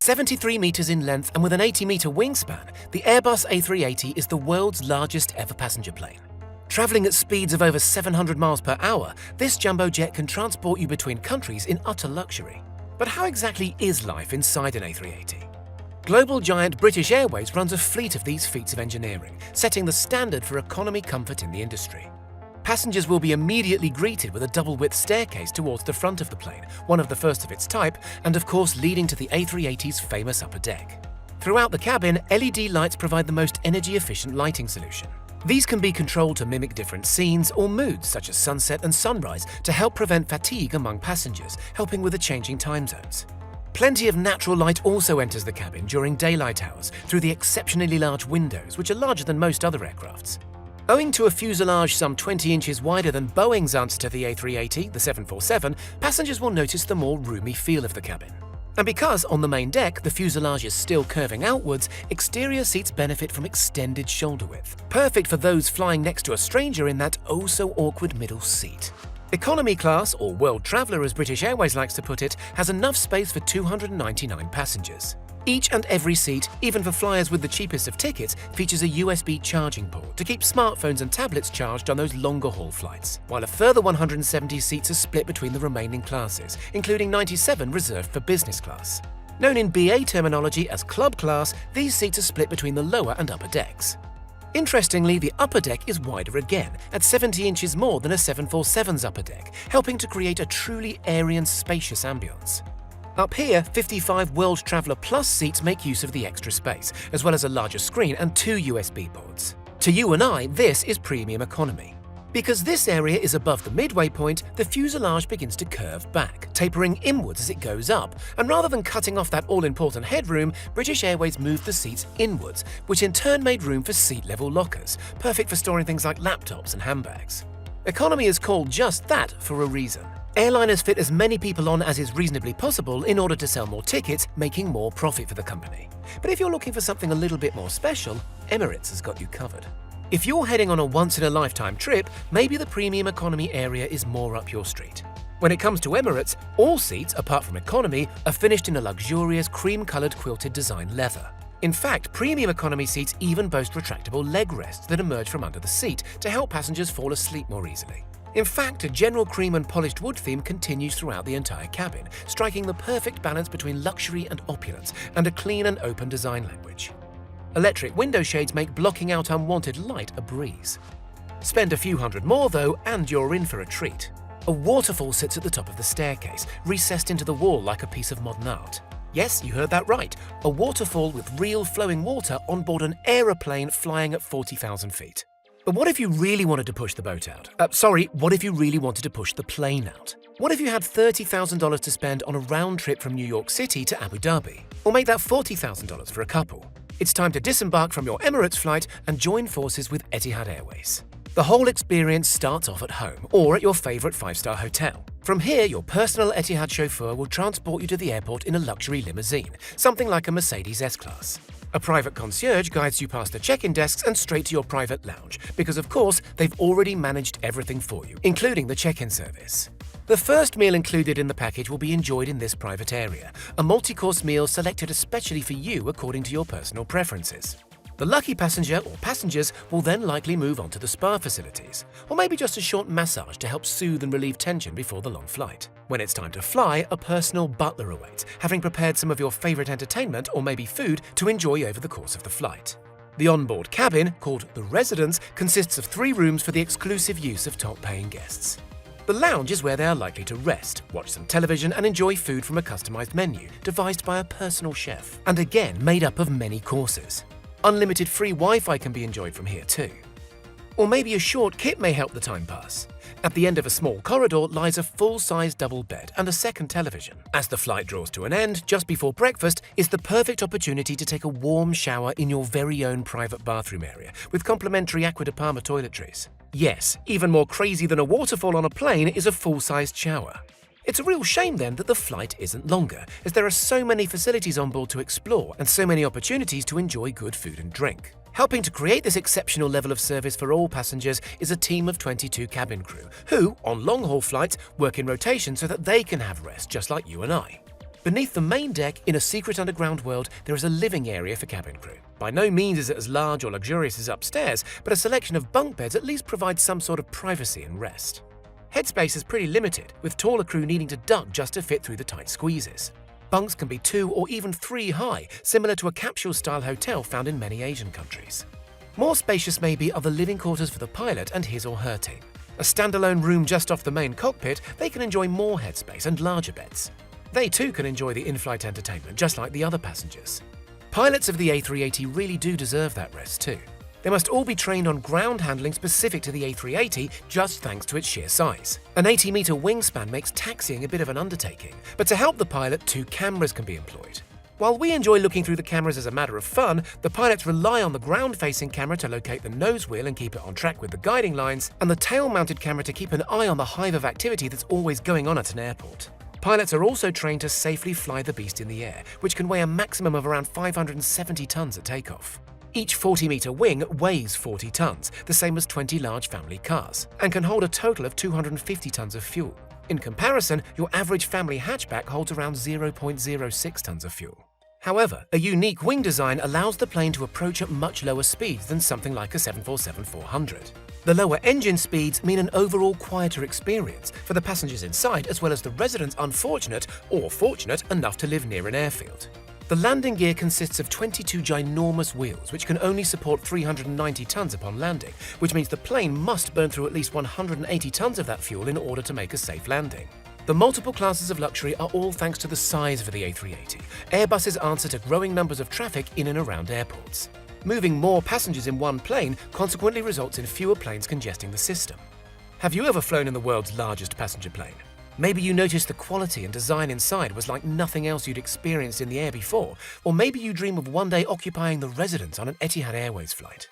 73 meters in length and with an 80-meter wingspan, the Airbus A380 is the world's largest ever passenger plane. Traveling at speeds of over 700 miles per hour, this jumbo jet can transport you between countries in utter luxury. But how exactly is life inside an A380? Global giant British Airways runs a fleet of these feats of engineering, setting the standard for economy comfort in the industry. Passengers will be immediately greeted with a double-width staircase towards the front of the plane, one of the first of its type, and of course leading to the A380's famous upper deck. Throughout the cabin, LED lights provide the most energy-efficient lighting solution. These can be controlled to mimic different scenes or moods such as sunset and sunrise to help prevent fatigue among passengers, helping with the changing time zones. Plenty of natural light also enters the cabin during daylight hours through the exceptionally large windows, which are larger than most other aircrafts. Owing to a fuselage some 20 inches wider than Boeing's answer to the A380, the 747, passengers will notice the more roomy feel of the cabin. And because, on the main deck, the fuselage is still curving outwards, exterior seats benefit from extended shoulder width, perfect for those flying next to a stranger in that oh-so-awkward middle seat. Economy class, or World Traveller as British Airways likes to put it, has enough space for 299 passengers. Each and every seat, even for flyers with the cheapest of tickets, features a USB charging port to keep smartphones and tablets charged on those longer haul flights, while a further 170 seats are split between the remaining classes, including 97 reserved for business class. Known in BA terminology as club class, these seats are split between the lower and upper decks. Interestingly, the upper deck is wider again, at 70 inches more than a 747's upper deck, helping to create a truly airy and spacious ambience. Up here, 55 World Traveller Plus seats make use of the extra space, as well as a larger screen and 2 USB ports. To you and I, this is premium economy. Because this area is above the midway point, the fuselage begins to curve back, tapering inwards as it goes up, and rather than cutting off that all-important headroom, British Airways moved the seats inwards, which in turn made room for seat-level lockers, perfect for storing things like laptops and handbags. Economy is called just that for a reason. Airliners fit as many people on as is reasonably possible in order to sell more tickets, making more profit for the company. But if you're looking for something a little bit more special, Emirates has got you covered. If you're heading on a once-in-a-lifetime trip, maybe the premium economy area is more up your street. When it comes to Emirates, all seats, apart from economy, are finished in a luxurious cream-coloured quilted design leather. In fact, premium economy seats even boast retractable leg rests that emerge from under the seat to help passengers fall asleep more easily. In fact, a general cream and polished wood theme continues throughout the entire cabin, striking the perfect balance between luxury and opulence, and a clean and open design language. Electric window shades make blocking out unwanted light a breeze. Spend a few hundred more though, and you're in for a treat. A waterfall sits at the top of the staircase, recessed into the wall like a piece of modern art. Yes, you heard that right, a waterfall with real flowing water on board an aeroplane flying at 40,000 feet. But what if you really wanted to push the boat out? What if you really wanted to push the plane out? What if you had $30,000 to spend on a round trip from New York City to Abu Dhabi? Or make that $40,000 for a couple? It's time to disembark from your Emirates flight and join forces with Etihad Airways. The whole experience starts off at home or at your favourite 5-star hotel. From here, your personal Etihad chauffeur will transport you to the airport in a luxury limousine, something like a Mercedes S-Class. A private concierge guides you past the check-in desks and straight to your private lounge, because of course, they've already managed everything for you, including the check-in service. The first meal included in the package will be enjoyed in this private area, a multi-course meal selected especially for you according to your personal preferences. The lucky passenger or passengers will then likely move on to the spa facilities, or maybe just a short massage to help soothe and relieve tension before the long flight. When it's time to fly, a personal butler awaits, having prepared some of your favorite entertainment or maybe food to enjoy over the course of the flight. The onboard cabin, called the residence, consists of 3 rooms for the exclusive use of top-paying guests. The lounge is where they are likely to rest, watch some television and enjoy food from a customized menu, devised by a personal chef, and again made up of many courses. Unlimited free Wi-Fi can be enjoyed from here too. Or maybe a short kit may help the time pass. At the end of a small corridor lies a full-size double bed and a second television. As the flight draws to an end, just before breakfast is the perfect opportunity to take a warm shower in your very own private bathroom area with complimentary Acqua di Parma toiletries. Yes, even more crazy than a waterfall on a plane is a full-sized shower. It's a real shame then that the flight isn't longer, as there are so many facilities on board to explore and so many opportunities to enjoy good food and drink. Helping to create this exceptional level of service for all passengers is a team of 22 cabin crew, who, on long-haul flights, work in rotation so that they can have rest just like you and I. Beneath the main deck, in a secret underground world, there is a living area for cabin crew. By no means is it as large or luxurious as upstairs, but a selection of bunk beds at least provides some sort of privacy and rest. Headspace is pretty limited, with taller crew needing to duck just to fit through the tight squeezes. Bunks can be 2 or even 3 high, similar to a capsule-style hotel found in many Asian countries. More spacious maybe are the living quarters for the pilot and his or her team. A standalone room just off the main cockpit, they can enjoy more headspace and larger beds. They too can enjoy the in-flight entertainment just like the other passengers. Pilots of the A380 really do deserve that rest too. They must all be trained on ground handling specific to the A380 just thanks to its sheer size. An 80-meter wingspan makes taxiing a bit of an undertaking, but to help the pilot, 2 cameras can be employed. While we enjoy looking through the cameras as a matter of fun, the pilots rely on the ground-facing camera to locate the nose wheel and keep it on track with the guiding lines, and the tail-mounted camera to keep an eye on the hive of activity that's always going on at an airport. Pilots are also trained to safely fly the beast in the air, which can weigh a maximum of around 570 tons at takeoff. Each 40-meter wing weighs 40 tons, the same as 20 large family cars, and can hold a total of 250 tons of fuel. In comparison, your average family hatchback holds around 0.06 tons of fuel. However, a unique wing design allows the plane to approach at much lower speeds than something like a 747-400. The lower engine speeds mean an overall quieter experience for the passengers inside as well as the residents unfortunate or fortunate enough to live near an airfield. The landing gear consists of 22 ginormous wheels which can only support 390 tons upon landing, which means the plane must burn through at least 180 tons of that fuel in order to make a safe landing. The multiple classes of luxury are all thanks to the size of the A380, Airbus's answer to growing numbers of traffic in and around airports. Moving more passengers in one plane consequently results in fewer planes congesting the system. Have you ever flown in the world's largest passenger plane? Maybe you noticed the quality and design inside was like nothing else you'd experienced in the air before, or maybe you dream of one day occupying the residence on an Etihad Airways flight.